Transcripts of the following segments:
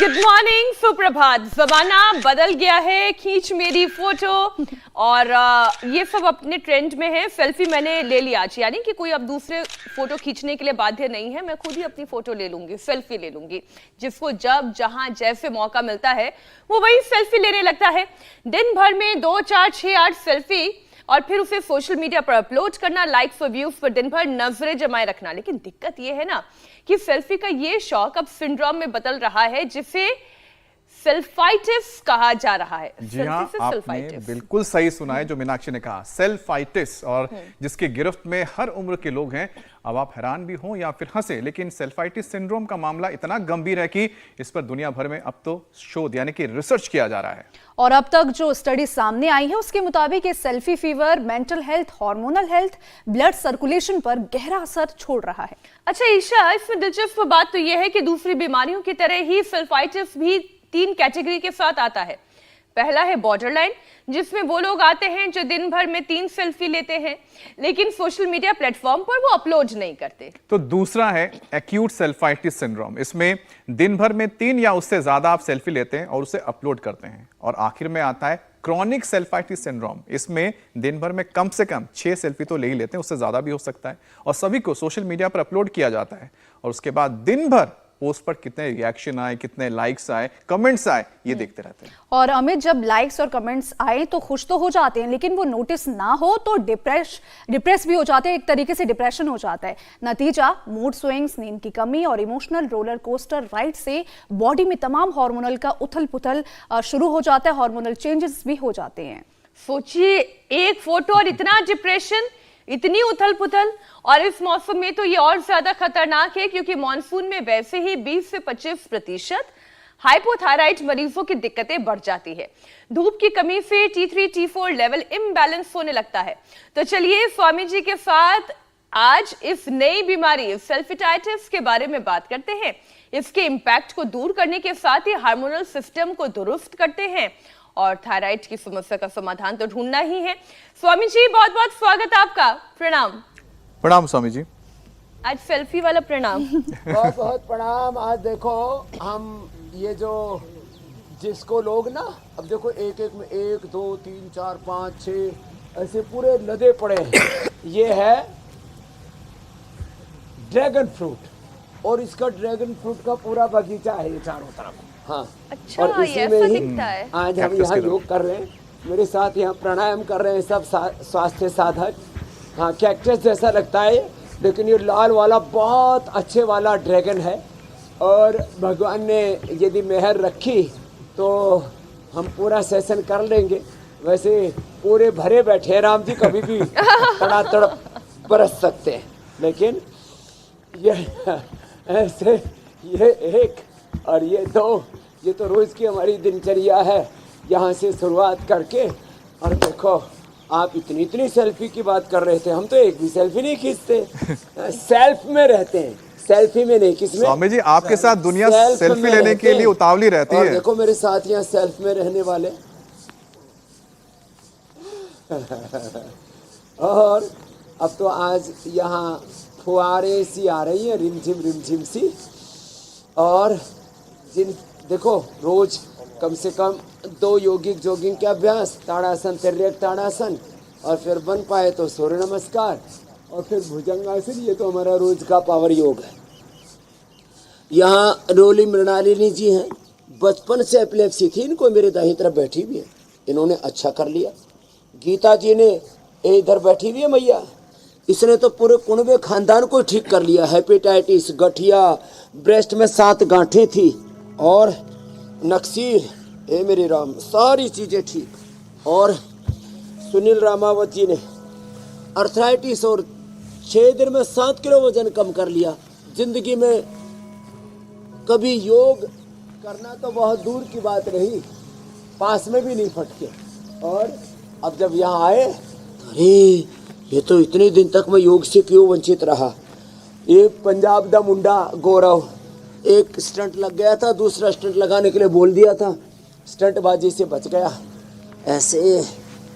Good morning, सुप्रभात। जमाना बदल गया है, खींच मेरी फोटो। और ये सब अपने ट्रेंड में है। सेल्फी मैंने ले लिया आज, यानी कि कोई अब दूसरे फोटो खींचने के लिए बाध्य नहीं है। मैं खुद ही अपनी फोटो ले लूंगी, सेल्फी ले लूंगी। जिसको जब जहां जैसे मौका मिलता है वो वही सेल्फी लेने लगता है। दिन भर में 2, 4, 6, 8 सेल्फी और फिर उसे सोशल मीडिया पर अपलोड करना, लाइक्स और व्यूज पर दिन भर नजरें जमाए रखना। लेकिन दिक्कत यह है ना कि सेल्फी का ये शौक अब सिंड्रोम में बदल रहा है, जिसे सेल्फाइटिस कहा जा रहा है। जी हाँ, आपने बिल्कुल सही सुना है जो मीनाक्षी ने कहा, सेल्फाइटिस, और जिसकी गिरफ्त में हर उम्र के लोग हैं। अब आप हैरान भी हों या फिर हंसे, लेकिन सेल्फाइटिस सिंड्रोम का मामला इतना गंभीर है कि इस पर दुनिया भर में अब तो शोध यानी कि रिसर्च किया जा रहा है। और अब तक जो स्टडी सामने आई है उसके मुताबिक ये selfie fever mental health, hormonal health, blood circulation पर गहरा असर छोड़ रहा है। अच्छा ईशा, इसमें दिलचस्प बात तो यह है कि दूसरी बीमारियों की तरह ही सेल्फाइटिस भी 3 कैटेगरी के साथ आता है। पहला है बॉर्डरलाइन, जिसमें वो लोग आते हैं जो दिन भर में 3 सेल्फी लेते हैं लेकिन सोशल मीडिया प्लेटफॉर्म पर वो अपलोड नहीं करते। तो दूसरा है एक्यूट सेल्फाइटिस सिंड्रोम। इसमें दिन भर में 3 या उससे ज्यादा आप सेल्फी लेते हैं और उसे अपलोड करते हैं। और आखिर में आता है क्रॉनिक सेल्फाइटिस सिंड्रोम। इसमें दिन भर में कम से कम 6 सेल्फी तो ले ही लेते हैं, उससे ज्यादा भी हो सकता है, और सभी को सोशल मीडिया पर अपलोड किया जाता है। और उसके बाद दिन भर पोस्ट पर कितने रिएक्शन आए, कितने लाइक्स आए, कमेंट्स आए, ये देखते रहते हैं। और अमित, जब लाइक्स और कमेंट्स आए तो खुश तो हो जाते हैं, लेकिन वो नोटिस ना हो तो डिप्रेस भी हो जाते हैं। एक तरीके से डिप्रेशन हो जाता है। नतीजा मूड स्विंग्स, नींद की कमी और इमोशनल रोलर कोस्टर राइड से बॉडी में तमाम हार्मोनल का उथल पुथल शुरू हो जाता है। हार्मोनल चेंजेस भी हो जाते हैं। सोचिए, एक फोटो और इतना डिप्रेशन, इतनी उथल पुथल। और इस मौसम में तो ये और ज्यादा खतरनाक है, क्योंकि मॉनसून में वैसे ही 20 से 25% हाइपोथायराइड मरीजों की दिक्कतें बढ़ जाती है। धूप की कमी से T3, T4 लेवल इम्बैलेंस होने लगता है। तो चलिए स्वामी जी के साथ आज इस नई बीमारी सेल्फाइटिस के बारे में बात करते हैं। इसके इम्पैक्ट को दूर करने के साथ ही हार्मोनल सिस्टम को दुरुस्त करते हैं और थायराइड की समस्या का समाधान तो ढूंढना ही है। स्वामी जी, बहुत बहुत स्वागत आपका। प्रणाम। प्रणाम स्वामी जी। आज सेल्फी वाला प्रणाम। बहुत बहुत प्रणाम। आज देखो हम ये जो जिसको लोग ना, अब देखो एक एक में 1, 2, 3, 4, 5, 6 ऐसे पूरे लदे पड़े हैं। ये है ड्रैगन फ्रूट, और इसका ड्रैगन फ्रूट का पूरा बगीचा है ये चारों तरफ। हाँ, अच्छा, और इसी में ही आज हम यहाँ योग कर रहे हैं। मेरे साथ यहाँ प्राणायाम कर रहे हैं सब स्वास्थ्य साधक। हाँ, कैक्टस जैसा लगता है, लेकिन ये लाल वाला बहुत अच्छे वाला ड्रैगन है। और भगवान ने यदि मेहर रखी तो हम पूरा सेशन कर लेंगे। वैसे पूरे भरे बैठे हैं राम जी, कभी भी तड़ातड़ बरस सकते हैं, लेकिन ये ऐसे ये 1 और ये 2, ये तो रोज की हमारी दिनचर्या है, यहाँ से शुरुआत करके। और देखो, आप इतनी सेल्फी की बात कर रहे थे, हम तो एक भी सेल्फी नहीं खींचते। सेल्फ में रहते हैं, सेल्फी में नहीं। किसमें? स्वामी जी, आपके साथ दुनिया सेल्फी लेने के लिए उतावली रहती है। देखो मेरे साथ यहाँ सेल्फ में रहने वाले। और अब तो आज यहाँ फुहारे सी आ रही है, रिमझिम सी। और जिन देखो रोज कम से कम 2 योगिक जॉगिंग के अभ्यास, ताड़ासन, तिर्यक ताड़ासन, और फिर बन पाए तो सूर्य नमस्कार, और फिर भुजंगासन। ये तो हमारा रोज का पावर योग है। यहाँ रोली मृणालिनी जी हैं, बचपन से एपिलेप्सी थी इनको, मेरे दाहिनी तरफ बैठी हुई है, इन्होंने अच्छा कर लिया। गीता जी ने इधर बैठी हुई है मैया, इसने तो पूरे कुनबे खानदान को ठीक कर लिया। हेपेटाइटिस, गठिया, ब्रेस्ट में 7 गांठें थी, और नक्सीर, हे मेरे राम, सारी चीज़ें ठीक। और सुनील रामावत जी ने अर्थराइटिस और 6 दिन में 7 किलो वजन कम कर लिया। जिंदगी में कभी योग करना तो बहुत दूर की बात रही, पास में भी नहीं फटके। और अब जब यहाँ आए, अरे ये तो इतने दिन तक मैं योग से क्यों वंचित रहा। ये पंजाब दा मुंडा गौरव, एक स्टंट लग गया था, दूसरा स्टंट लगाने के लिए बोल दिया था, स्टंटबाजी से बच गया ऐसे।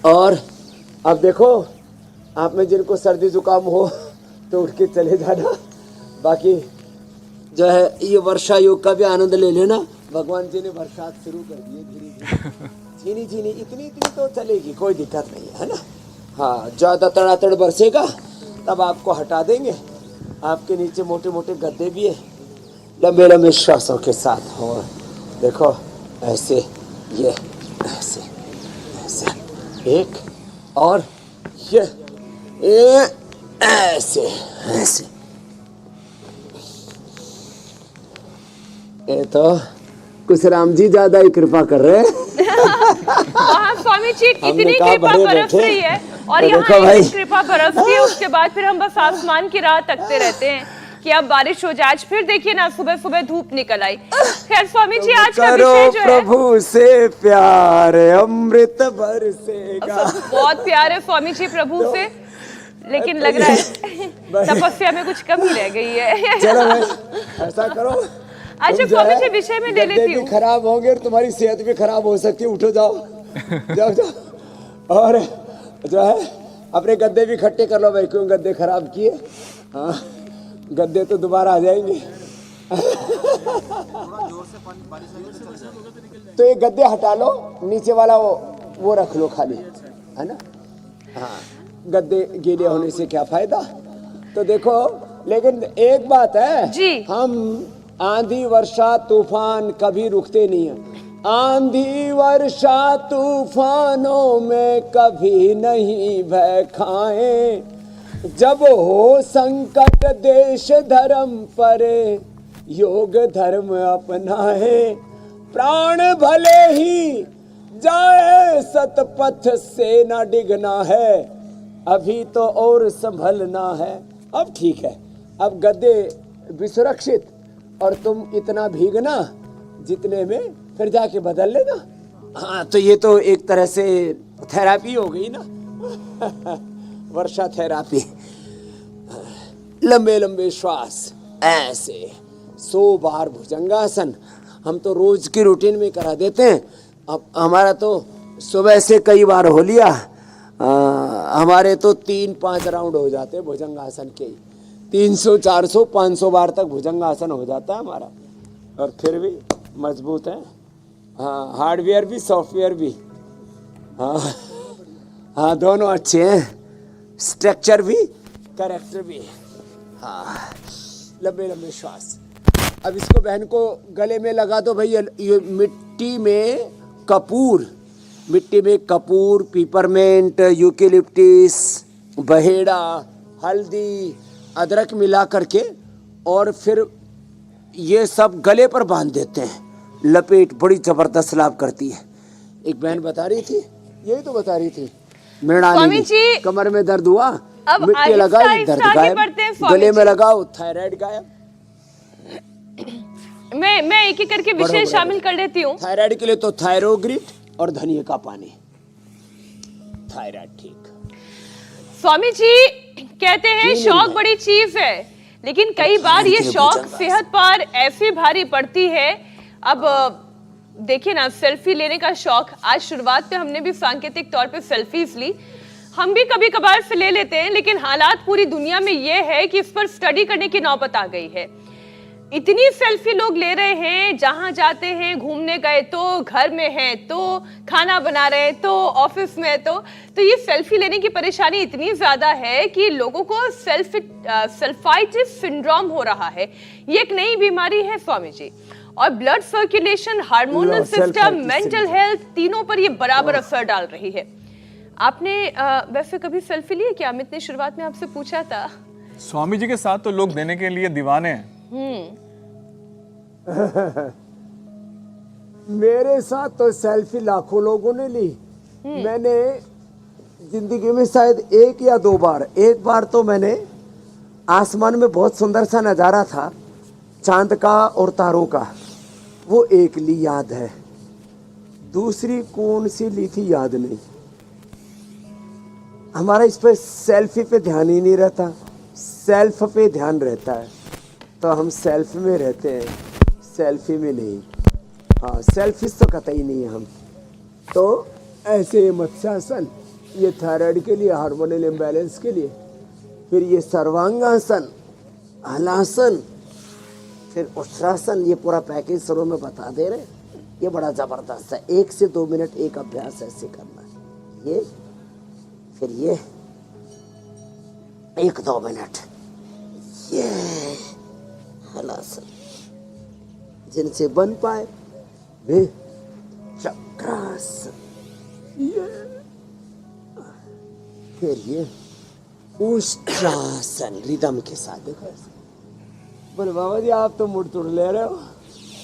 और अब देखो, आप में जिनको सर्दी जुकाम हो तो उठ के चले जाना, बाकी जो है ये वर्षा योग का भी आनंद ले लेना। भगवान जी ने बरसात शुरू कर दी है धीरे धीरे। झीनी झीनी इतनी तो चलेगी, कोई दिक्कत नहीं है ना। हाँ, ज़्यादा तड़ातड़ बरसेगा तब आपको हटा देंगे। आपके नीचे मोटे मोटे गद्दे भी है, लंबे लंबे श्वासों के साथ। और देखो ऐसे, ये ऐसे ऐसे, एक और ये ऐसे ऐसे। ये तो कुछ राम जी ज्यादा ही कृपा कर रहे हैं। वहाँ स्वामी जी हमने इतनी कहा कृपा बड़े बरस बैठे। रही है और तो यहाँ देखो भाई। इतनी कृपा बरसती है, उसके बाद फिर हम बस आसमान की राह तकते रहते हैं कि अब बारिश हो जाए। आज फिर देखिए ना, सुबह सुबह धूप निकल आई। खैर स्वामी जी, आज का करो विषय जो है प्रभु से प्यार, अमृत बरसेगा। बहुत प्यार है स्वामी जी प्रभु से, लेकिन लग रहा है तपस्या में कुछ कमी रह गई है। चलो भाई, ऐसा करो। अच्छा तुम जो स्वामी है, जी, विषय में ले गद्दे लेती भी हूँ। खराब होंगे और तुम्हारी सेहत भी खराब हो सकती है। उठो, जाओ जाओ जाओ। और जो है अपने गद्दे भी इकट्ठे कर लो भाई, क्यों गद्दे खराब किए। हाँ, गद्दे तो दोबारा आ जाएंगे। तो ये गद्दे हटा लो, नीचे वाला वो रख लो खाली, है ना। हाँ, गद्दे गीले होने से क्या फायदा। तो देखो, लेकिन एक बात है जी। हम आंधी वर्षा तूफान कभी रुकते नहीं है। आंधी वर्षा तूफानों में कभी नहीं भय खाएं। जब हो संकट देश धर्म पर योग धर्म अपनाए। प्राण भले ही जाए सतपथ से न डिगना है, अभी तो और संभलना है। अब ठीक है, अब गद्दे भी सुरक्षित और तुम इतना भीगना जितने में फिर जाके बदल लेना। हाँ, तो ये तो एक तरह से थेरापी हो गई ना। वर्षा थेरापी। लंबे लंबे श्वास ऐसे, 100 बार भुजंगासन हम तो रोज की रूटीन में करा देते हैं। अब हमारा तो सुबह से कई बार हो लिया। हमारे तो 3-5 राउंड हो जाते हैं भुजंगासन के। 300, 400, 500 बार तक भुजंगासन हो जाता है हमारा। और फिर भी मजबूत है। हाँ, हार्डवेयर भी सॉफ्टवेयर भी। हाँ हाँ, दोनों अच्छे हैं, स्ट्रक्चर भी कैरेक्टर भी। हाँ, लंबे लंबे श्वास। अब इसको बहन को गले में लगा दो भाई। ये मिट्टी में कपूर, पीपरमेंट, यूकेलिप्टिस, बहेड़ा, हल्दी, अदरक मिला करके और फिर ये सब गले पर बांध देते हैं। लपेट बड़ी जबरदस्त लाभ करती है। एक बहन बता रही थी, यही तो बता रही थी, मृणालिनी जी, कमर में दर्द हुआ, मिट्टी लगाई, दर्द गायब। गले में लगाओ, थायराइड गायब। मैं एक एक करके विषय शामिल कर लेती हूँ। थायराइड के लिए तो थायरोग्रिट और धनिया का पानी। थायराइड ठीक। स्वामी जी कहते हैं शौक बड़ी चीज है, लेकिन कई बार ये शौक सेहत पर ऐसी भारी पड़ती है। अब देखिए ना, सेल्फी लेने का शौक, आज शुरुआत में हमने भी सांकेतिक तौर पे सेल्फीज ली, हम भी कभी कभार से ले लेते हैं, लेकिन हालात पूरी दुनिया में ये है कि इस पर स्टडी करने की नौबत आ गई है। इतनी सेल्फी लोग ले रहे हैं, जहां जाते हैं, घूमने गए तो, घर में हैं तो, खाना बना रहे हैं तो, ऑफिस में है तो ये सेल्फी लेने की परेशानी इतनी ज्यादा है कि लोगों को सेल्फाइटिस सिंड्रोम हो रहा है। ये एक नई बीमारी है स्वामी जी, और blood circulation, hormonal system, mental health, तीनों पर ये बराबर असर डाल रही है। आपने वैसे कभी सेल्फी ली है क्या? अमित ने शुरुआत में आपसे पूछा था। स्वामी जी के साथ तो लोग देने के लिए दीवाने हैं। मेरे साथ तो सेल्फी लाखों लोगों ने ली। मैंने जिंदगी में शायद 1 या 2 बार, एक बार तो मैंने आसमान में बहुत सुंदर सा नजारा था, चांद का और तारों का, वो एक ली याद है। दूसरी कौन सी ली थी याद नहीं। हमारा इस पे सेल्फी पे ध्यान ही नहीं रहता, सेल्फ पे ध्यान रहता है, तो हम सेल्फ में रहते हैं, सेल्फी में नहीं। हाँ, सेल्फिश तो कतई नहीं है हम तो। ऐसे मत्स्यासन, ये थायराइड के लिए, हार्मोनल इम्बैलेंस के लिए, फिर ये सर्वांगासन, हलासन, फिर उत्तरासन, ये पूरा पैकेज शुरू में बता दे रहे। ये बड़ा ज़बरदस्त है। 1 से 2 मिनट एक अभ्यास ऐसे करना है। ये फिर ये 1-2 मिनट ये हलासन, जिनसे बन पाए वे चक्रासन, ये फिर ये उष्ट्रासन रिदम के साथ। देखो ऐसे बोले बाबा जी आप तो मुड़ तुड़ ले रहे हो,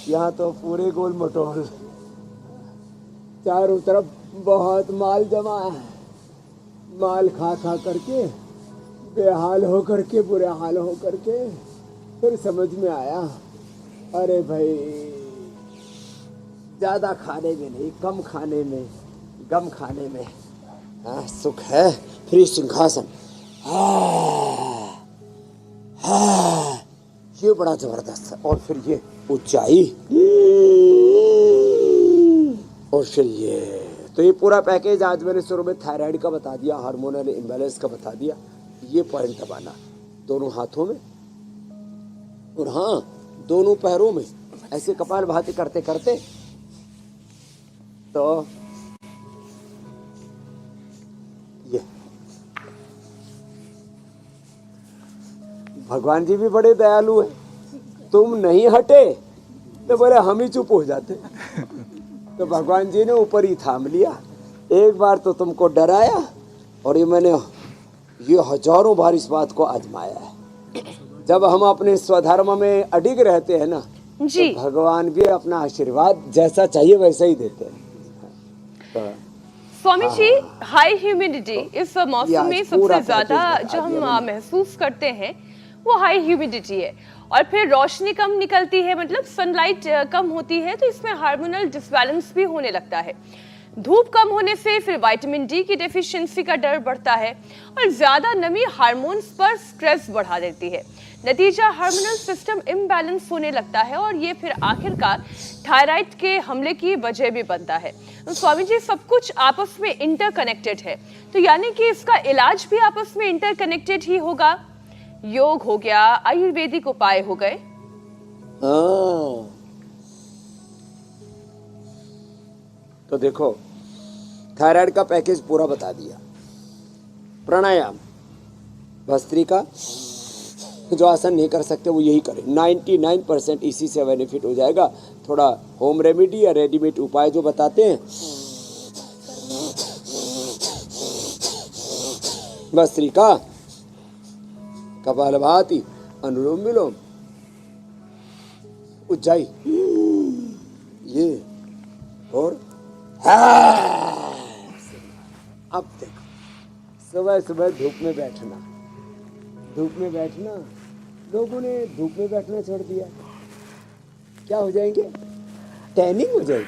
यहाँ तो पूरे गोल मटोल, चारों तरफ बहुत माल जमा है। माल खा खा करके बेहाल हो करके, बुरे हाल हो करके फिर समझ में आया, अरे भाई ज़्यादा खाने में नहीं, कम खाने में, गम खाने में हाँ सुख है। फिर सिंहासन, ये बड़ा जबरदस्त है। और फिर ये ऊंचाई, और फिर ये, तो ये पूरा पैकेज आज मैंने शुरू में थायराइड का बता दिया, हार्मोनल इम्बैलेंस का बता दिया। ये पॉइंट दबाना दोनों हाथों में और हाँ दोनों पैरों में, ऐसे कपालभाति करते करते। तो ये भगवान जी भी बड़े दयालु है, तुम नहीं हटे तो बोले हम ही चुप हो जाते। तो भगवान जी ने ऊपर ही थाम लिया। एक बार तो तुमको डराया और ये हजारों बार इस बात को आजमाया है। जब हम अपने स्वधर्म में अडिग रहते हैं ना जी, तो भगवान भी अपना आशीर्वाद जैसा चाहिए वैसा ही देते हैं। तो स्वामी जी, हाई ह्यूमिडिटी इस मौसम में सबसे ज्यादा जो हम महसूस करते हैं वो हाई ह्यूमिडिटी है, और फिर रोशनी कम निकलती है, मतलब सनलाइट कम होती है, तो इसमें हार्मोनल डिसबैलेंस भी होने लगता है। धूप कम होने से फिर विटामिन डी की डेफिशिएंसी का डर बढ़ता है, और ज्यादा नमी हार्मोन्स पर स्ट्रेस बढ़ा देती है। नतीजा हार्मोनल सिस्टम इम्बैलेंस होने लगता है, और ये फिर आखिरकार थायराइड के हमले की वजह भी बनता है। तो स्वामी जी, सब कुछ आपस में इंटरकनेक्टेड है, तो यानी कि इसका इलाज भी आपस में इंटरकनेक्टेड ही होगा। योग हो गया, आयुर्वेदिक उपाय हो गए। तो देखो थायराइड का पैकेज पूरा बता दिया। प्राणायाम, भस्त्रिका, जो आसन नहीं कर सकते वो यही करें। 99% इसी से बेनिफिट हो जाएगा। थोड़ा होम रेमेडी या रेडीमेड उपाय जो बताते हैं, भस्त्रिका, कपालभाति, अनुलोम विलोम, उज्जाई, ये और अब देखो सुबह सुबह धूप में बैठना। धूप में बैठना, लोगों ने धूप में बैठना छोड़ दिया, क्या हो जाएंगे? टैनिंग हो जाएगी,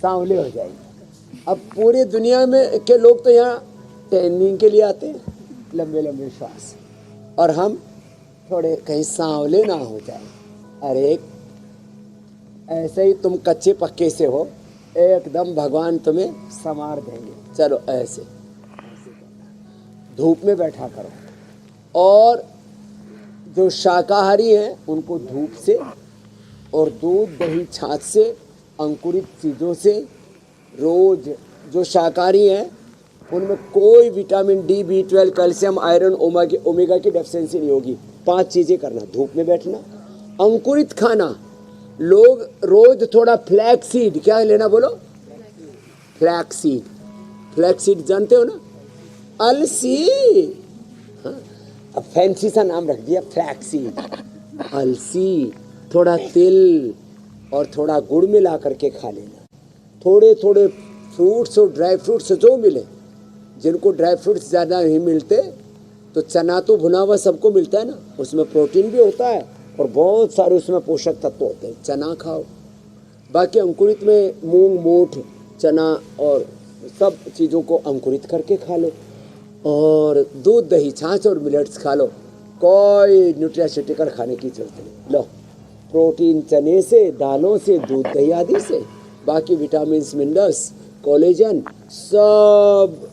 सांवले हो जाएंगे। अब पूरी दुनिया में के लोग तो यहाँ टैनिंग के लिए आते हैं, लंबे लंबे श्वास, और हम थोड़े कहीं सांवले ना हो जाए। अरे ऐसे ही तुम कच्चे पक्के से हो, एकदम भगवान तुम्हें संवार देंगे। चलो ऐसे धूप में बैठा करो। और जो शाकाहारी हैं उनको धूप से और दूध, दही, छाछ से, अंकुरित चीज़ों से रोज, जो शाकाहारी हैं उनमें कोई vitamin D, B12, calcium, iron, omega की डेफिशिएंसी नहीं होगी। 5 चीज़ें करना, धूप में बैठना, अंकुरित खाना। लोग रोज थोड़ा फ्लैक्स सीड, क्या लेना बोलो? Flax seed. फ्लैक्स सीड जानते हो ना? अलसी, हाँ, अब फैंसी सा नाम रख दिया फ्लैक्स सीड। अलसी, थोड़ा तिल और थोड़ा गुड़ मिला करके खा लेना। थोड़े थोड़े फ्रूट्स और ड्राई फ्रूट्स जो मिले, जिनको ड्राई फ्रूट्स ज़्यादा नहीं मिलते तो चना तो भुना हुआ सबको मिलता है ना, उसमें प्रोटीन भी होता है और बहुत सारे उसमें पोषक तत्व होते हैं। चना खाओ। बाकी अंकुरित में मूंग, मोठ, चना और सब चीज़ों को अंकुरित करके खा लो। और दूध, दही, छाछ और मिलेट्स खा लो। कोई न्यूट्रास्यूटिकल खाने की जरूरत नहीं। लो, प्रोटीन चने से, दालों से, दूध, दही आदि से। बाकी विटामिन, मिनरल्स, कोलेजन, सब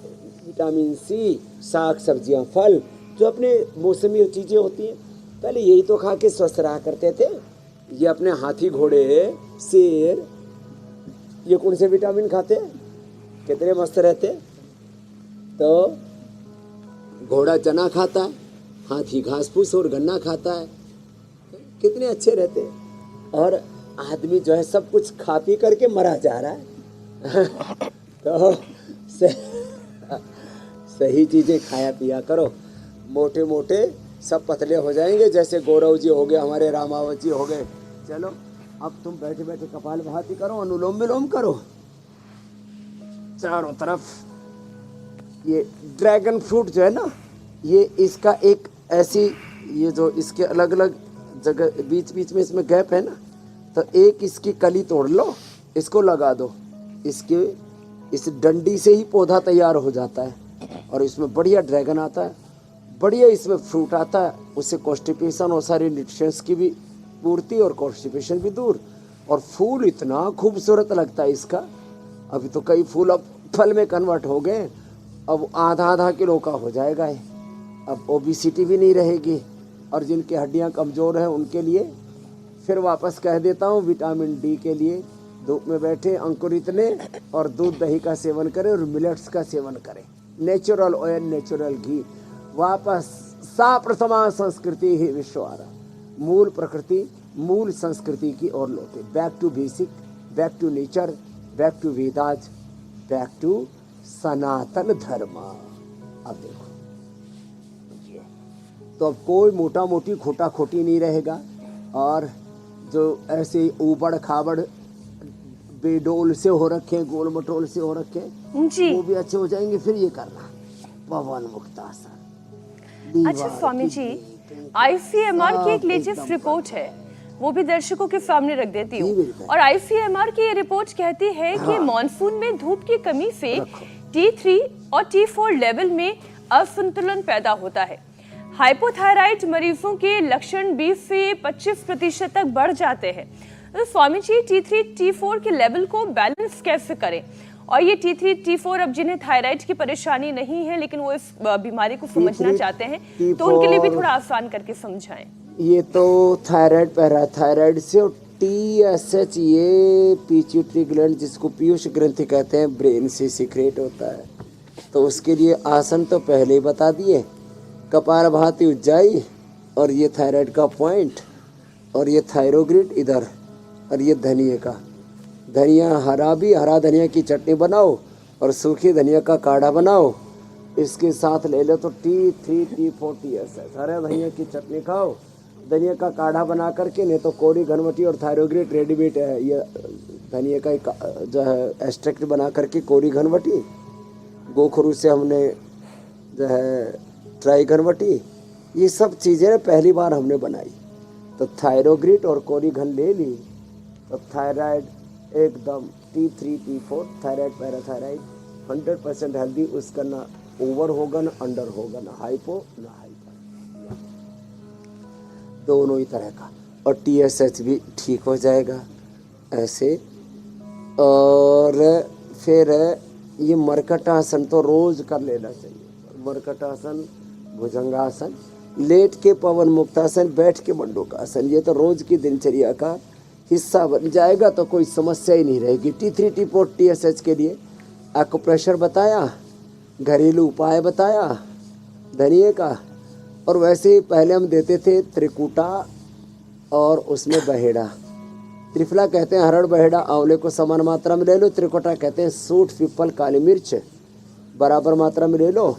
विटामिन सी, साग सब्जियां, फल, जो अपने मौसमी चीज़ें होती हैं पहले यही तो खा के स्वस्थ रहा करते थे। ये अपने हाथी घोड़े शेर ये कौन से विटामिन खाते हैं, कितने मस्त रहते। तो घोड़ा चना खाता है, हाथी घास फूस और गन्ना खाता है, कितने अच्छे रहते हैं। और आदमी जो है सब कुछ खा पी करके मरा जा रहा है। तो सही चीजें खाया पिया करो, मोटे मोटे सब पतले हो जाएंगे, जैसे गौरव जी हो गए, हमारे रामावत जी हो गए। चलो अब तुम बैठे बैठे कपाल भाती करो, अनुलोम विलोम करो चारों तरफ। ये ड्रैगन फ्रूट जो है ना, ये इसका एक ऐसी, ये जो इसके अलग अलग जगह बीच बीच में इसमें गैप है ना, तो एक इसकी कली तोड़ लो, इसको लगा दो, इसके इस डंडी से ही पौधा तैयार हो जाता है और इसमें बढ़िया ड्रैगन आता है, बढ़िया इसमें फ्रूट आता है। उससे कॉन्स्टिपेशन और सारी न्यूट्रिशंस की भी पूर्ति और कॉन्स्टिपेशन भी दूर। और फूल इतना खूबसूरत लगता है इसका। अभी तो कई फूल अब फल में कन्वर्ट हो गए, अब आधा आधा किलो का हो जाएगा ये। अब ओबिसिटी भी नहीं रहेगी। और जिनकी हड्डियां कमज़ोर हैं उनके लिए फिर वापस कह देता हूँ, विटामिन डी के लिए धूप में बैठे अंकुरित लें और दूध दही का सेवन करें और मिलेट्स का सेवन करें, नेचुरल ऑयल नेचुरल घी। वापस सा प्रथमा संस्कृति ही विश्वारा, मूल प्रकृति मूल संस्कृति की ओर लौटे। Back to basic, back to nature, back to Vedas, back to Sanatan Dharma. अब देखो ये तो अब कोई मोटा मोटी खोटा खोटी नहीं रहेगा। और जो ऐसे उबड़ खाबड़ बेडोल से हो रखे, गोल मटोल से हो रखे, जी वो भी अच्छे हो जाएंगे। फिर ये करना पवन मुक्तासन। अच्छा स्वामी जी, आईसीएमआर की एक लेटेस्ट रिपोर्ट है, वो भी दर्शकों के सामने रख देती हूँ। और आईसीएमआर की ये रिपोर्ट कहती है कि मॉनसून में धूप की कमी से T3 और T4 लेवल में असंतुलन पैदा होता है। हाइपोथायराइड मरीजों के लक्षण 20 से 25% तक बढ़ जाते हैं। तो स्वामी जी, T3 T4 के लेवल को बैलेंस कैसे करें? और ये T3 T4 अब जिन्हें थायराइड की परेशानी नहीं है लेकिन वो इस बीमारी को समझना चाहते हैं, तो उनके लिए भी थोड़ा आसान करके समझाएं। ये तो थायराइड पैराथायराइड से, और TSH ये पिट्यूटरी ग्लैंड जिसको पीयूष ग्रंथि कहते हैं, ब्रेन से सीक्रेट होता है। तो उसके लिए आसन तो पहले ही बता दिए, कपालभाति उज्जाई, और ये थायराइड का पॉइंट, और ये थायरोग्रिड इधर, और ये धनिया का धनिया हरा भी, हरा धनिया की चटनी बनाओ और सूखी धनिया का काढ़ा बनाओ, इसके साथ ले लो तो T3 T4 TSH, हरा धनिया की चटनी खाओ, धनिया का काढ़ा बना करके, नहीं तो कोरी घनवटी और थायरोग्रिड रेडीमेड है, ये धनिया का जो है एक्सट्रैक्ट बना करके कोरी घनवटी, गोखरू से हमने जो है ट्राई घनवटी, ये सब चीज़ें पहली बार हमने बनाई। तो थायरोग्रिड और कोरी घन ले ली तो थायराइड एकदम T3 T4 thyroid parathyroid 100% healthy. उसका ना ओवर होगा ना अंडर होगा, ना हाइपो ना हाइपर, दोनों ही तरह का। और TSH भी ठीक हो जाएगा ऐसे। और फिर ये मरकटासन तो रोज कर लेना चाहिए। मरकटासन, भुजंगासन, लेट के पवन मुक्तासन, बैठ के मंडूकासन, ये तो रोज की दिनचर्या का हिस्सा बन जाएगा, तो कोई समस्या ही नहीं रहेगी। T3 T4 TSH के लिए एक्यूप्रेशर बताया, घरेलू उपाय बताया धनिए का। और वैसे ही पहले हम देते थे त्रिकुटा और उसमें बहेड़ा। त्रिफला कहते हैं हरड़ बहेड़ा आंवले को समान मात्रा में ले लो, त्रिकुटा कहते हैं सूट पीपल काली मिर्च बराबर मात्रा में ले लो।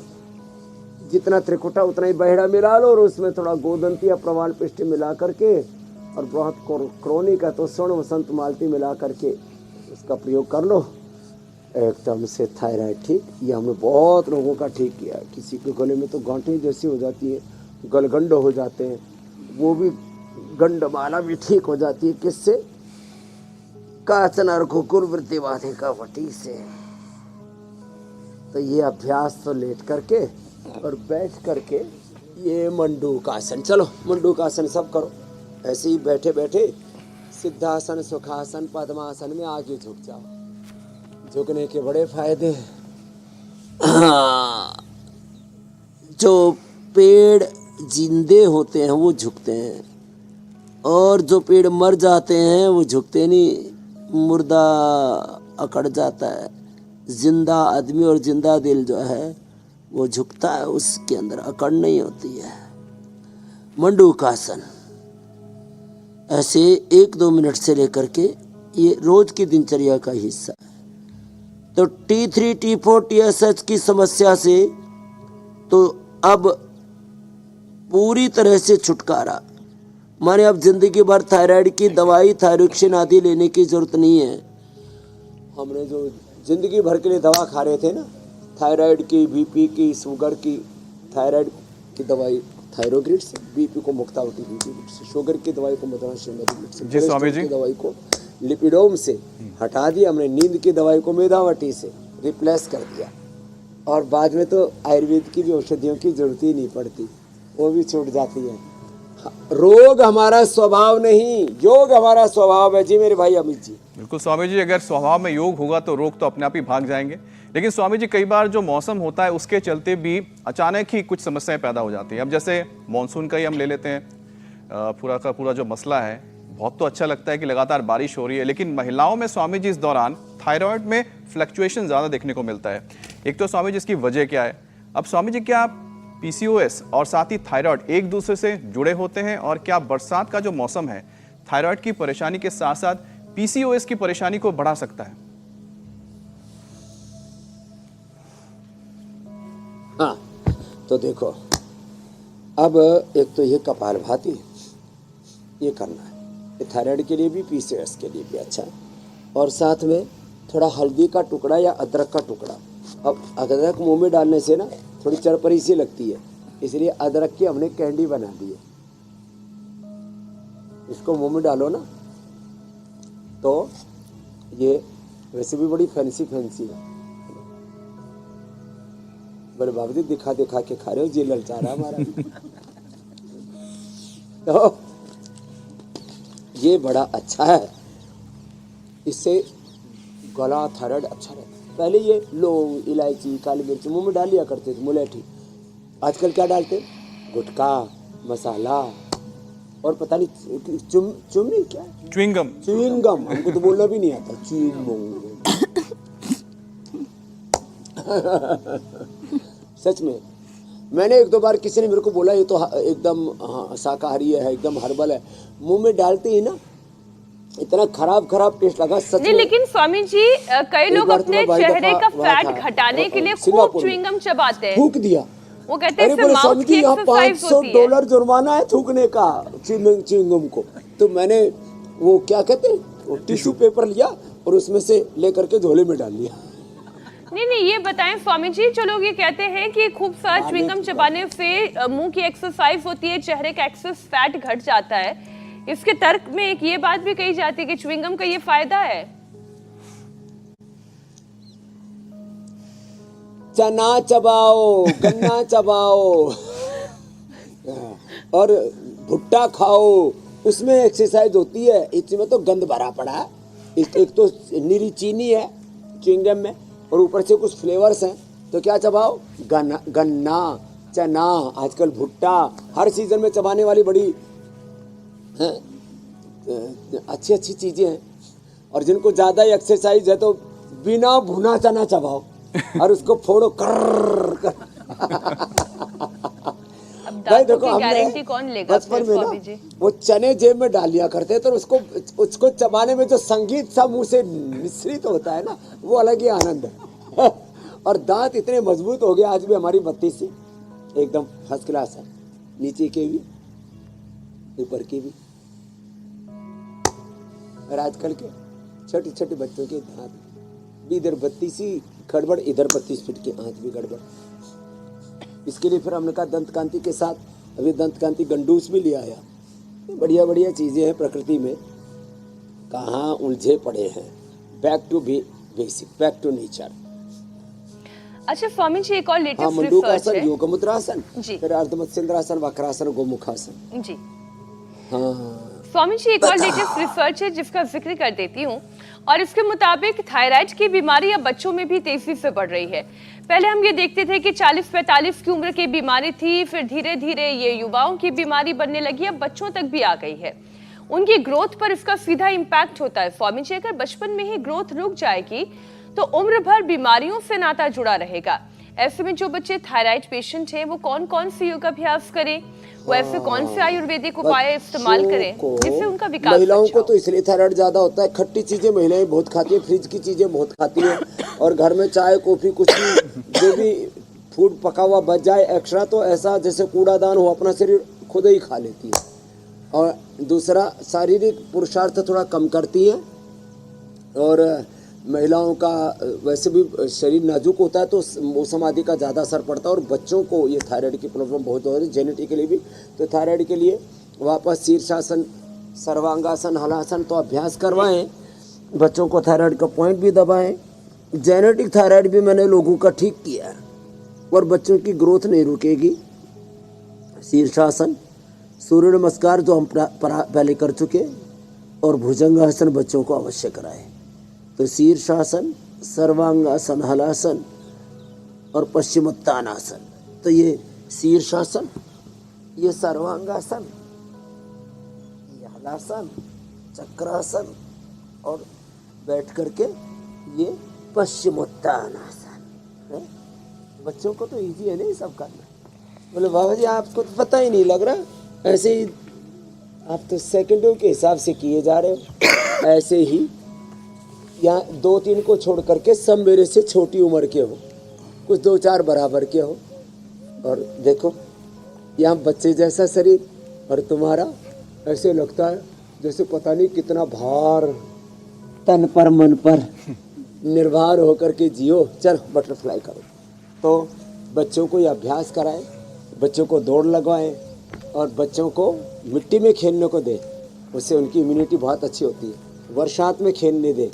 जितना त्रिकुटा उतना ही बहेड़ा मिला लो, और उसमें थोड़ा गोदंती या प्रवाल पिष्ट मिला करके, और बहुत क्रोनिक है तो स्वर्ण वसंत मालती मिला करके उसका प्रयोग कर लो, एकदम से थायराइड ठीक। ये हमने बहुत लोगों का ठीक किया है। किसी के गले में तो गांठें जैसी हो जाती है, गलगंड हो जाते हैं, वो भी गंडमाला भी ठीक हो जाती है। किससे? काचनार कुकुर वृत्तिवादी का वटी से। तो ये अभ्यास तो लेट करके और बैठ करके, ये मंडूकासन, चलो मंडूकासन सब करो। ऐसे ही बैठे बैठे सिद्धासन, सुखासन, पद्मासन में आगे झुक जाओ। झुकने के बड़े फायदे हैं। जो पेड़ जिंदे होते हैं वो झुकते हैं, और जो पेड़ मर जाते हैं वो झुकते नहीं, मुर्दा अकड़ जाता है। जिंदा आदमी और जिंदा दिल जो है वो झुकता है, उसके अंदर अकड़ नहीं होती है। मंडूकासन ऐसे 1-2 मिनट से लेकर के ये रोज की दिनचर्या का हिस्सा है। तो T3, T4, TSH की समस्या से तो अब पूरी तरह से छुटकारा, माने अब जिंदगी भर थायराइड की दवाई, थायरोक्सिन आदि लेने की जरूरत नहीं है। हमने जो जिंदगी भर के लिए दवा खा रहे थे ना, थायराइड की, बीपी की, शुगर की, थायराइड की दवाई थायरोग्रिड से, बीपी को मुक्तावती से, शुगर की दवाई को मदनाश्रीमती से, जी स्वामी जी, की दवाई को लिपिडोम से हटा दिया हमने, नींद की दवाई को मेदावटी से रिप्लेस कर दिया, और बाद में तो आयुर्वेद की भी औषधियों की जरूरत ही नहीं पड़ती, वो भी छूट जाती है। रोग हमारा स्वभाव नहीं, योग हमारा स्वभाव है। जी मेरे भाई अमित जी। बिल्कुल स्वामी जी, अगर स्वभाव में योग होगा तो रोग तो अपने आप ही भाग जाएंगे। लेकिन स्वामी जी, कई बार जो मौसम होता है उसके चलते भी अचानक ही कुछ समस्याएं पैदा हो जाती हैं। अब जैसे मानसून का ही हम ले लेते हैं, पूरा का पूरा जो मसला है, बहुत तो अच्छा लगता है कि लगातार बारिश हो रही है, लेकिन महिलाओं में स्वामी जी इस दौरान थायराइड में फ्लक्चुएशन ज़्यादा देखने को मिलता है। एक तो स्वामी जी इसकी वजह क्या है? अब स्वामी जी, क्या पीसीओएस और साथ ही थायराइड एक दूसरे से जुड़े होते हैं, और क्या बरसात का जो मौसम है थायराइड की परेशानी के साथ साथ पीसीओएस की परेशानी को बढ़ा सकता है? हाँ, तो देखो, अब एक तो ये कपालभाति ये करना है, ये थायराइड के लिए भी, पीसीओएस के लिए भी अच्छा है। और साथ में थोड़ा हल्दी का टुकड़ा या अदरक का टुकड़ा। अब अदरक मुंह में डालने से ना थोड़ी चरपरी सी लगती है, इसलिए अदरक की हमने कैंडी बना दी है। इसको मुंह में डालो ना तो ये वैसे भी बड़ी फैंसी है। बड़े बाबूजी दिखा के खा रहे हो, जी ललचा रहा हमारा। तो ये बड़ा अच्छा है, इससे गला, थायराइड अच्छा रहता है। पहले ये लौंग, इलायची, काली मिर्च मुंह में डाल लिया करते थे, मुलेठी। आजकल क्या डालते? गुटखा, मसाला, और पता नहीं चुम्मी क्या, च्युइंगम। हमको तो बोलना भी नहीं आता, च्युइंगम। सच में मैंने 1-2 बार किसी ने मेरे को बोला ये तो एकदम शाकाहारी है, एकदम हर्बल है, मुंह में डालते ही ना इतना खराब टेस्ट लगा सच नहीं। में। लेकिन स्वामी जी, कई लोग अपने चेहरे का फैट घटाने के लिए खूब च्युइंगम चबाते हैं, थूक दिया। वो कहते हैं इससे माउथ की यहाँ एक्सरसाइज होती है। $500 जुर्माना है थूकने का च्युइंगम को। तो मैंने वो क्या कहते हैं, वो टिश्यू पेपर लिया और उसमें से लेकर के झोले में डाल लिया। नहीं, ये बताएं स्वामी जी, जो लोग ये कहते हैं कि खूब सारा च्युइंगम चबाने से मुंह की एक्सरसाइज होती है, चेहरे का एक्सेस फैट घट जाता है, इसके तर्क में एक ये बात भी कही जाती है कि च्युइंगम का ये फायदा है। चना चबाओ, गन्ना चबाओ और भुट्टा खाओ, उसमें एक्सरसाइज होती है। इसमें तो गंद भरा पड़ा है, एक तो निरी चीनी है च्युइंगम में, और ऊपर से कुछ फ्लेवर्स हैं। तो क्या चबाओ? गन्ना, चना, आजकल भुट्टा, हर सीजन में चबाने वाली बड़ी अच्छी चीजें हैं। और जिनको ज्यादा एक्सरसाइज है तो बिना भुना चना चबाओ और उसको फोड़ो कर। भाई देखो, हमने बचपन में ना वो चने जेब में डाल लिया करते तो उसको चबाने में जो संगीत सा मुंह से मिश्रित होता है ना, वो अलग ही आनंद है। और दांत इतने मजबूत हो गए आज भी हमारी 32 एकदम फर्स्ट क्लास है, नीचे के भी ऊपर के भी। और आजकल के छोटे बच्चों के दांत भी इधर 32 गड़बड़, इधर 32 फीट के आंत भी गड़बड़। इसके लिए फिर हमने कहा दंत कांति के साथ अभी दंत कांति गंडूस भी लिया आया। बढ़िया चीजें हैं प्रकृति में, कहाँ उलझे पड़े हैं। Back to basic, back to nature. अच्छा स्वामी जी, एक और लेटेस्ट रिसर्च है। मंडूकासन, योग मुद्रासन, जी, फिर अर्धमत्स्येंद्रासन, वक्रासन, गोमुखासन। जी हाँ स्वामी जी, एक और लेटेस्ट रिसर्च है जिसका जिक्र कर देती हूँ, और इसके मुताबिक थायराइड की बीमारी अब बच्चों में भी तेजी से बढ़ रही है। पहले हम ये देखते थे कि 40-45 की उम्र की बीमारी थी, फिर धीरे धीरे ये युवाओं की बीमारी बनने लगी, अब बच्चों तक भी आ गई है। उनकी ग्रोथ पर इसका सीधा इम्पैक्ट होता है। स्वामी जी, अगर बचपन में ही ग्रोथ रुक जाएगी तो उम्र भर बीमारियों से नाता जुड़ा रहेगा। ऐसे में जो बच्चे थायराइड पेशेंट हैं वो कौन कौन से योग अभ्यास करें, वो ऐसे कौन से आयुर्वेदिक उपाय इस्तेमाल करें जिससे उनका विकास महिलाओं अच्छा को हो? तो इसलिए थायराइड ज्यादा होता है, खट्टी चीजें महिलाएं बहुत खाती है, फ्रिज की चीजें बहुत खाती है, और घर में चाय कॉफी कुछ भी जो भी फूड पका हुआ बच जाए एक्स्ट्रा तो ऐसा जैसे कूड़ादान हो अपना शरीर खुद ही खा लेती है। और दूसरा शारीरिक पुरुषार्थ थोड़ा कम करती है, और महिलाओं का वैसे भी शरीर नाजुक होता है तो मौसम आदि का ज़्यादा असर पड़ता है, और बच्चों को ये थायराइड की प्रॉब्लम बहुत हो रही है जेनेटिकली भी। तो थायराइड के लिए वापस शीर्षासन, सर्वांगासन, हलासन तो अभ्यास करवाएं, बच्चों को थायराइड का पॉइंट भी दबाएं। जेनेटिक थायराइड भी मैंने लोगों का ठीक किया है और बच्चों की ग्रोथ नहीं रुकेगी। शीर्षासन, सूर्य नमस्कार जो हम पहले कर चुके, और भुजंगासन बच्चों को अवश्य कराएं। तो शीर्षासन, सर्वांगासन, हलासन और पश्चिमोत्तानासन। तो ये शीर्षासन, ये सर्वांगासन, ये हलासन, चक्रासन, और बैठ करके ये पश्चिमोत्तानासन है। बच्चों को तो इजी है नहीं सब करना। बोले बाबा जी आपको तो पता ही नहीं लग रहा, ऐसे ही आप तो सेकंडों के हिसाब से किए जा रहे हो। ऐसे ही यहाँ 2-3 को छोड़ करके सब मेरे से छोटी उम्र के हो, कुछ 2-4 बराबर के हो, और देखो यहाँ बच्चे जैसा शरीर, और तुम्हारा ऐसे लगता है जैसे पता नहीं कितना भार तन पर मन पर निर्भर होकर के जियो। चल बटरफ्लाई करो। तो बच्चों को ये अभ्यास कराएं, बच्चों को दौड़ लगवाएं, और बच्चों को मिट्टी में खेलने को दें, उससे उनकी इम्यूनिटी बहुत अच्छी होती है। बरसात में खेलने दें।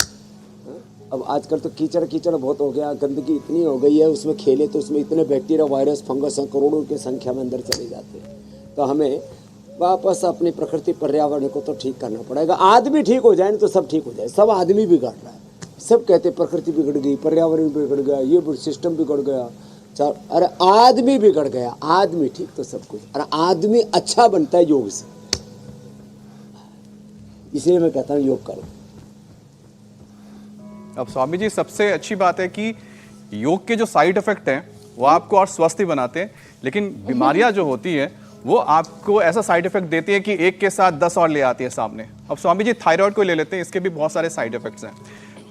अब आजकल तो कीचड़ कीचड़ बहुत हो गया, गंदगी इतनी हो गई है, उसमें खेले तो उसमें इतने बैक्टीरिया, वायरस, फंगस हैं, करोड़ों की संख्या में अंदर चले जाते हैं। तो हमें वापस अपनी प्रकृति पर्यावरण को तो ठीक करना पड़ेगा। आदमी ठीक हो जाए तो सब ठीक हो जाए। सब आदमी बिगड़ रहा है, सब कहते प्रकृति बिगड़ गई, पर्यावरण बिगड़ गया, ये सिस्टम बिगड़ गया। अरे आदमी बिगड़ गया, आदमी ठीक तो सब कुछ। अरे आदमी अच्छा बनता है योग से, इसलिए मैं कहता हूँ योग करो। अब स्वामी जी, सबसे अच्छी बात है कि योग के जो साइड इफेक्ट हैं वो आपको और स्वस्थ ही बनाते हैं, लेकिन बीमारियां जो होती हैं वो आपको ऐसा साइड इफेक्ट देती है कि एक के साथ 10 और ले आती है सामने। अब स्वामी जी थायराइड को ले लेते हैं, इसके भी बहुत सारे साइड इफेक्ट्स हैं।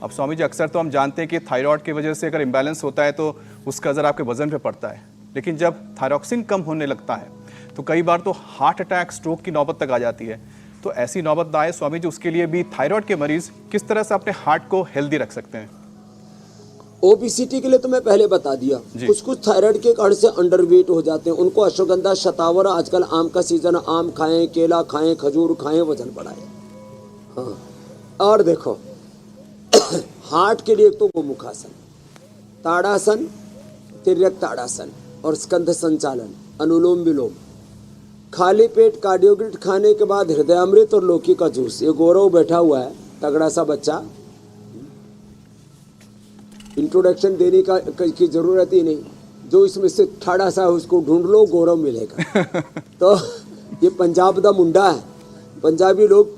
अब स्वामी जी, अक्सर तो हम जानते हैं कि थायराइड की वजह से अगर इम्बैलेंस होता है तो उसका असर आपके वजन पे पड़ता है, लेकिन जब थायरॉक्सिन कम होने लगता है तो कई बार तो हार्ट अटैक, स्ट्रोक की नौबत तक आ जाती है। तो ऐसी नौबत ना आए स्वामी जी, उसके लिए भी थायराइड के मरीज किस तरह से अपने हार्ट को हेल्दी रख सकते हैं? ओबेसिटी के लिए तो मैं पहले बता दिया। कुछ थायराइड के कारण से अंडरवेट हो जाते हैं, उनको अश्वगंधा, शतावर, आजकल आम का सीजन, आम खाएं, केला खाएं, खजूर खाएं, वजन बढ़ाएं। हाँ, और देखो हार्ट के लिए एक तो गोमुखासन, ताड़ासन, तिर्यक ताड़ासन और स्कंध संचालन, अनुलोम विलोम। खाली पेट कार्डियोग्रिट खाने के बाद हृदयामृत और लौकी का जूस। ये गौरव बैठा हुआ है, तगड़ा सा बच्चा, इंट्रोडक्शन देने की जरूरत ही नहीं, जो इसमें से ठाड़ा सा है उसको ढूंढ लो, गौरव मिलेगा। तो ये पंजाब दा मुंडा है। पंजाबी लोग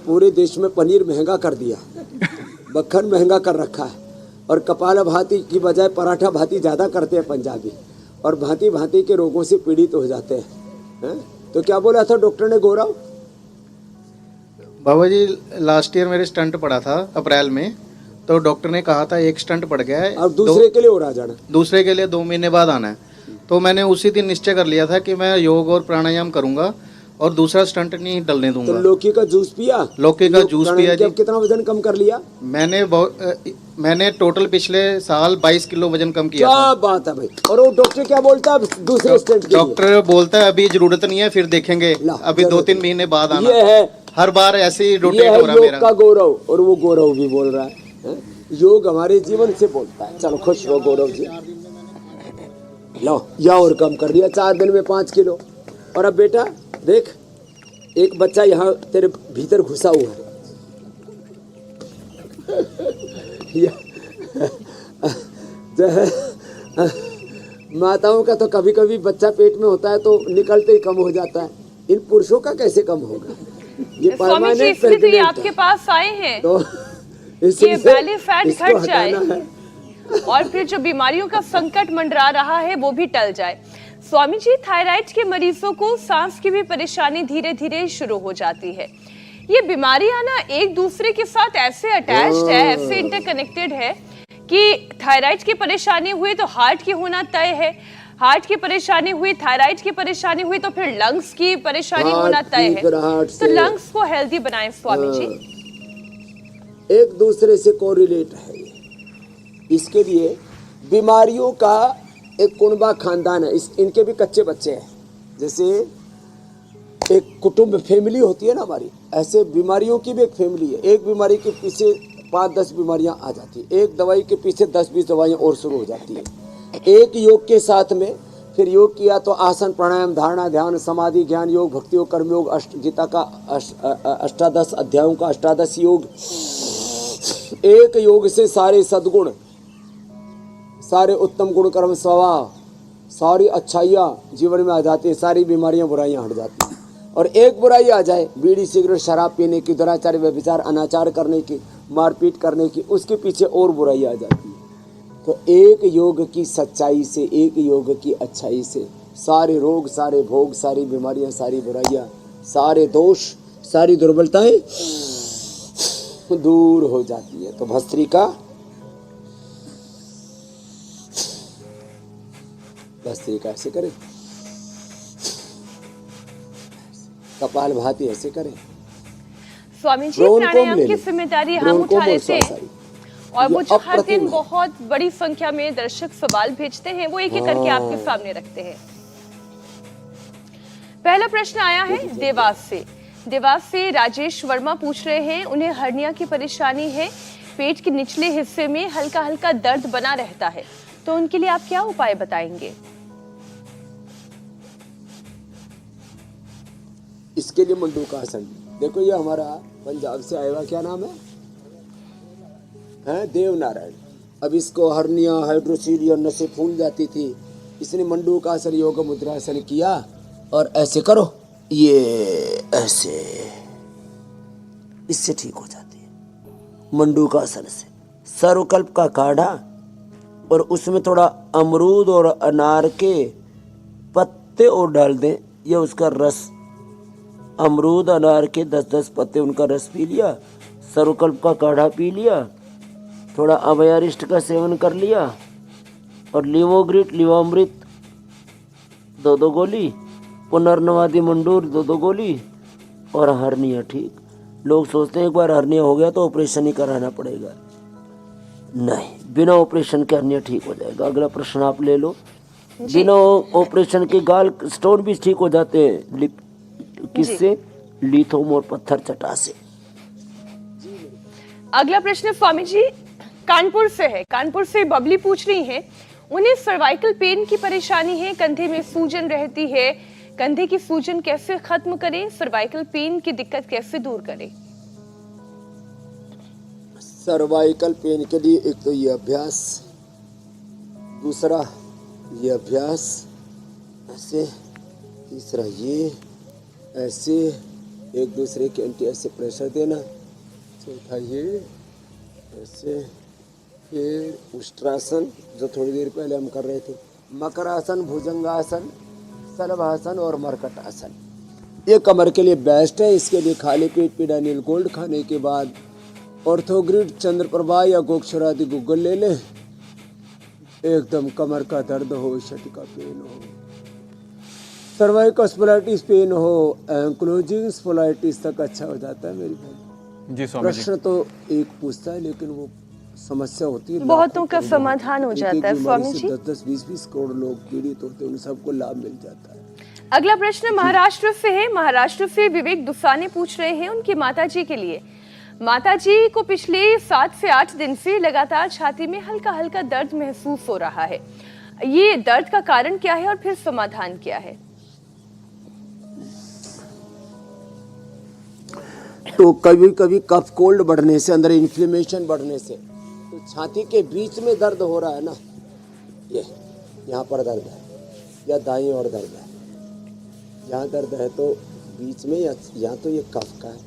पूरे देश में पनीर महंगा कर दिया, मक्खन महंगा कर रखा है, और कपाल भाती की बजाय पराठा भाती ज़्यादा करते हैं पंजाबी, और भांति भांति के रोगों से पीड़ित हो जाते हैं। तो क्या बोला था डॉक्टर ने गौरव? बाबा जी, लास्ट ईयर मेरे स्टंट पड़ा था अप्रैल में, तो डॉक्टर ने कहा था एक स्टंट पड़ गया है, अब दूसरे के लिए और आ जाना, दूसरे के लिए 2 महीने बाद आना है। तो मैंने उसी दिन निश्चय कर लिया था कि मैं योग और प्राणायाम करूंगा और दूसरा स्टंट नहीं डलने दूंगा। तो लौकी का जूस पिया? लौकी का जूस पिया जी। कितना वजन कम कर लिया? मैंने टोटल पिछले साल 22 किलो वजन कम किया। क्या बात है भाई। और वो डॉक्टर क्या बोलता है दूसरे स्टेट के? डॉक्टर बोलता है अभी जरूरत नहीं है, फिर देखेंगे, अभी 2-3 महीने बाद आना। ये है, हर बार ऐसे ही रोटेट हो रहा है मेरा। योग का गौरव, और वो गौरव भी बोल रहा है, योग हमारे जीवन से बोलता है। चलो खुश हो गौरव जी, लो या और कम कर दिया 4 दिन में 5 किलो। और अब बेटा देख, एक बच्चा यहाँ तेरे भीतर घुसा हुआ है, माताओं का तो कभी कभी बच्चा पेट में होता है तो निकलते ही कम हो जाता है, इन पुरुषों का कैसे कम होगा? ये स्वामी जी, इसलिए तो ये आपके पास आए हैं तो कि बैली फैट घट जाए और फिर जो बीमारियों का संकट मंडरा रहा है वो भी टल जाए। स्वामी जी, थायराइड के मरीजों को सांस की भी परेशानी धीरे धीरे शुरू हो जाती है। ये बीमारियां ना एक दूसरे के साथ ऐसे अटैच्ड है, ऐसे इंटरकनेक्टेड है कि थायराइड की परेशानी हुई तो हार्ट की होना तय है, हार्ट की परेशानी हुई, थायराइड की परेशानी हुई तो फिर लंग्स की परेशानी होना तय है। तो लंग्स को हेल्दी बनाएं स्वामी जी। एक दूसरे से कोरिलेट है। इसके लिए बीमारियों का एक कुनबा खानदान है, इनके भी कच्चे बच्चे हैं। जैसे एक कुटुंब फैमिली होती है ना हमारी, ऐसे बीमारियों की भी एक फैमिली है। एक बीमारी के पीछे 5-10 बीमारियां आ जाती है, एक दवाई के पीछे 10-20 दवाइयां और शुरू हो जाती है। एक योग के साथ में फिर योग किया तो आसन, प्राणायाम, धारणा, ध्यान, समाधि, ज्ञान योग, भक्ति योग, कर्म योग, गीता का 18 अध्यायों का 18 योग। एक योग से सारे सद्गुण, सारे उत्तम गुण, कर्म, स्वभाव, सारी अच्छाइयाँ जीवन में आ जाती है, सारी बीमारियां, बुराइयां हट जाती हैं। और एक बुराई आ जाए, बीड़ी, सिगरेट, शराब पीने की, दुराचार, व्यभिचार, अनाचार करने की, मारपीट करने की, उसके पीछे और बुराई आ जाती है। तो एक योग की सच्चाई से, एक योग की अच्छाई से सारे रोग, सारे भोग, सारी बीमारियां, सारी बुराइयां, सारे दोष, सारी दुर्बलताएं दूर हो जाती है। तो भस्त्रिका ऐसे करें, कपाल भाती ऐसे करें। स्वामी जी, प्राणायाम की जिम्मेदारी हम उठा लेते हैं और वो जो हर दिन बहुत बड़ी संख्या में दर्शक सवाल भेजते हैं वो एक एक करके आपके सामने रखते हैं। पहला प्रश्न आया है देवास से राजेश वर्मा पूछ रहे हैं, उन्हें हर्निया की परेशानी है, पेट के निचले हिस्से में हल्का हल्का दर्द बना रहता है, तो उनके लिए आप क्या उपाय बताएंगे? इसके लिए मंडूकासन, देखो ये हमारा पंजाब से आया हुआ, क्या नाम है देवनारायण। अब इसको हर्निया, हाइड्रोसील, नसें फूल जाती थी, इसने मंडूकासन योग मुद्रासन किया और ऐसे करो, ये ऐसे, इससे ठीक हो जाती है मंडूकासन से। सर्वकल्प का काढ़ा और उसमें थोड़ा अमरूद और अनार के पत्ते और डाल दें, या उसका रस, अमरूद अनार के 10-10 पत्ते, उनका रस पी लिया, सर्वकल्प का काढ़ा पी लिया, थोड़ा अभयारिष्ट का सेवन कर लिया, और लीवोग्रिट, लीवामृत 2-2 गोली, पुनर्नवादी मंडूर 2-2 गोली, और हर्निया ठीक। लोग सोचते हैं एक बार हर्निया हो गया तो ऑपरेशन ही कराना पड़ेगा, नहीं, बिना ऑपरेशन के हर्निया ठीक हो जाएगा। अगला प्रश्न आप ले लो। बिना ऑपरेशन के गाल स्टोन भी ठीक हो जाते हैं, किससे? लिथोम और पत्थर चटा से। अगला प्रश्न स्वामी जी कानपुर से है, कानपुर से बबली पूछ रही हैं, उन्हें सर्वाइकल पेन की परेशानी है, कंधे में सूजन रहती है, कंधे की सूजन कैसे खत्म करें, सर्वाइकल पेन की दिक्कत कैसे दूर करें? सर्वाइकल पेन के लिए एक तो ये अभ्यास, दूसरा ये अभ्यास ऐसे, तीसरा ये ऐसे, एक दूसरे के एंटी ऐसे प्रेशर देना, चौथा ये ऐसे, फिर उष्ट्रासन जो थोड़ी देर पहले हम कर रहे थे, मकरासन, भुजंगासन, सलभासन और मरकट आसन। ये कमर के लिए बेस्ट है। इसके लिए खाली पेट पिडानिल गोल्ड खाने के बाद ऑर्थोग्रिड, चंद्रप्रभा या गोक्षरादि गूगल ले लें। एकदम कमर का दर्द हो, शट का पेन हो, सर्वाइकल स्पोलाइटिस पेन हो, एंक्लोजिंग स्पोलाइटिस तक अच्छा हो जाता है मेरी बहन। जी स्वामी जी। प्रश्न तो एक पूछता है लेकिन वो समस्या होती है, बहुतों का समाधान हो जाता है स्वामी जी। 10-10, 20-20 करोड़ लोग पीड़ित होते हैं, उन सबको लाभ मिल जाता है। अगला प्रश्न महाराष्ट्र से है, महाराष्ट्र से विवेक दुसाने पूछ रहे हैं, उनकी माताजी के लिए। माताजी को पिछले 7 से 8 दिन से लगातार छाती में हल्का हल्का दर्द महसूस हो रहा है, ये दर्द का कारण क्या है और फिर समाधान क्या है? तो कभी कभी कफ कोल्ड बढ़ने से, अंदर इन्फ्लेमेशन बढ़ने से, तो छाती के बीच में दर्द हो रहा है ना, ये यहाँ पर दर्द है या दाईं ओर दर्द है, यहाँ दर्द है तो बीच में, या तो ये कफ का है,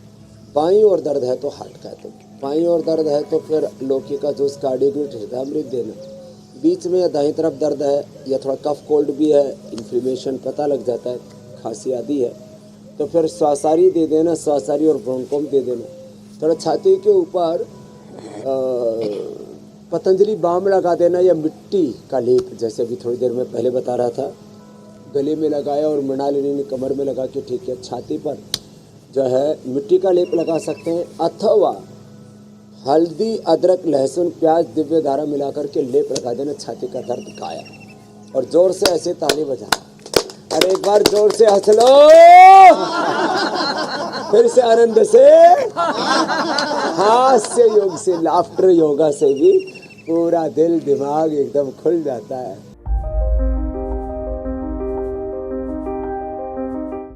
बाईं ओर दर्द है तो हार्ट का है, तो बाईं ओर दर्द है तो फिर लौकी का जूस, कार्डियोग्लिट, हृदयामृत देना। बीच में या दाईं तरफ दर्द है या थोड़ा कफ कोल्ड भी है, इन्फ्लेमेशन पता लग जाता है, खांसी आदि है, तो फिर स्वासारी दे देना, स्वासारी और ब्रोंकोम दे देना। थोड़ा छाती के ऊपर पतंजलि बाम लगा देना या मिट्टी का लेप, जैसे अभी थोड़ी देर में पहले बता रहा था, गले में लगाया और मृणालिनी ने कमर में लगा के ठीक है, छाती पर जो है मिट्टी का लेप लगा सकते हैं, अथवा हल्दी, अदरक, लहसुन, प्याज, दिव्य धारा मिलाकर के लेप लगा देना, छाती का दर्द गायब। और जोर से ऐसे ताली बजाना, अरे एक बार जोर से हंस लो, फिर से आनंद से, हास्य योग से, लाफ्टर योगा से भी पूरा दिल दिमाग एकदम खुल जाता है।